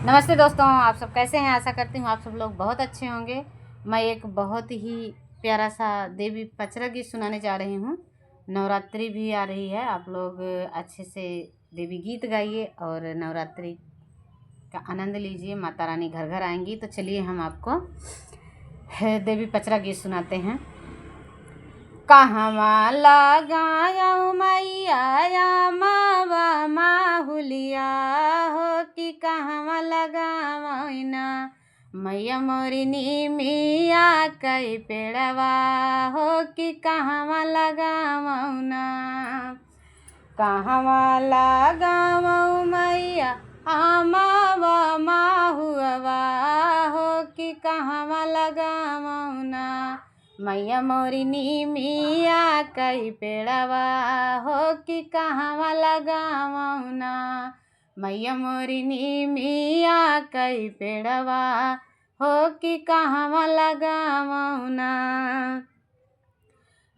नमस्ते दोस्तों, आप सब कैसे हैं। आशा करती हूँ आप सब लोग बहुत अच्छे होंगे। मैं एक बहुत ही प्यारा सा देवी पचरा गीत सुनाने जा रही हूँ। नवरात्रि भी आ रही है, आप लोग अच्छे से देवी गीत गाइए और नवरात्रि का आनंद लीजिए। माता रानी घर घर आएंगी। तो चलिए हम आपको देवी पचरा गीत सुनाते हैं। कहवा लगायौ मैया मावा माहुलिया हो कि कहवा लगावैना मैया मोरी निमिया कई पेड़वा हो कि कहवा लगावना। कहवा लगावौ मैया मावा माहुआ हो कि कहवा लगावना मैया मोरी निमिया कई पेड़वा हो कि कहवा लगावना। मैया मोरी निमिया कई पेड़वा हो कि कहवा लगावना।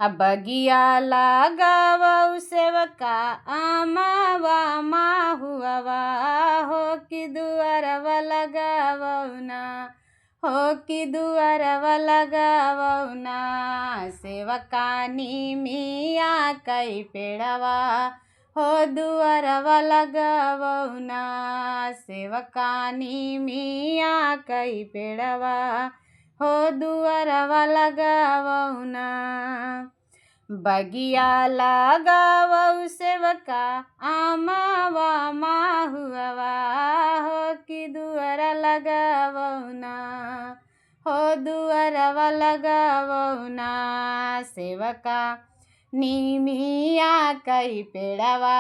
अब बगिया लगावौ सेवका आमावा माहुआ हो कि दुआरवा लगावना हो कि दुआरवा लगावना। सेवका निमिया कई पेड़वा हो दुआरवा लगावना। सेवका निमिया कई पेड़वा हो दुआरवा लगावना। बगिया लगावौ सेवका आमावा माहुआ हो कि दुआरा लगावना हो दुआरवा लगावना। सेवका निमिया कई पेड़वा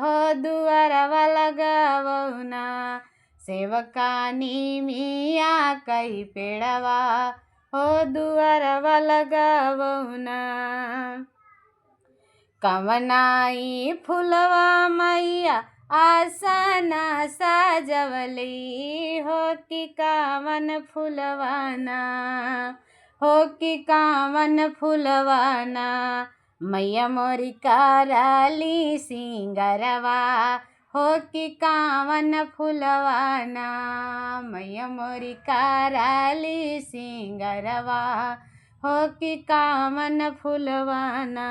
हो दुआरवा लगावना। सेवका निमिया कई पेड़वा हो दुआरवा लगावना। कवनाई फुलवा मैया आसना सजवली हो कि कावन फुलवाना हो कि कावन फुलवाना। मैया मोरी कराली सिंगरवा हो कि कावन फुलवाना। मैया मोरी कराली सिंगरवा हो कि कावन फुलवाना।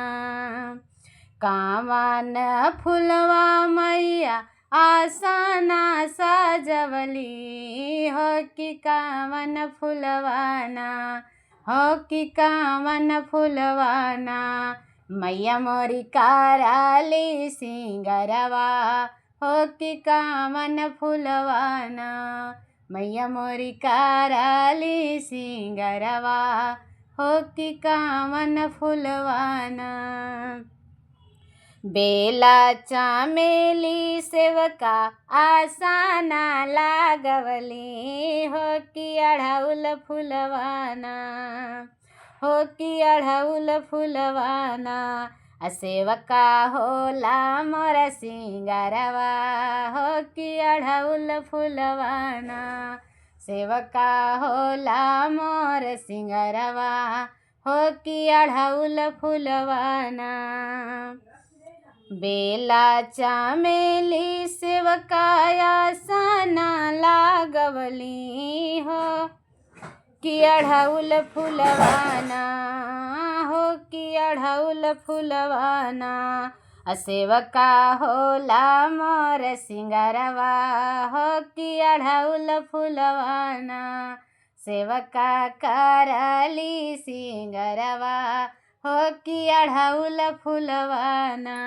कावन फुलवा मैया आसना सजवली हो कि कावन फुलवाना हो कि कावन फुलवाना। मैया मोरी कराली सिंगरवा हो कि कावन फुलवाना। मैया मोरी कराली सिंगरवा हो कि कावन फुलवाना। बेला चमेली सेवका आसना लागवली हो कि अढ़ौल फुलवाना हो कि अढ़ौल फुलवाना। सेवका होला मोर सिंगरवा हो कि अढ़ौल फुलवाना। सेवका होला मोर सिंगरवा हो कि अढ़ौल फुलवाना। बेला चमेली सेवका आसना लागवली हो कि अढ़ौल फुलवाना हो कि अढ़ौल फुलवाना। सेवका होला मोर सिंगरवा हो कि अढ़ौल फुलवाना। सेवका कराली सिंगरवा हो कि अढ़ौल फुलवाना।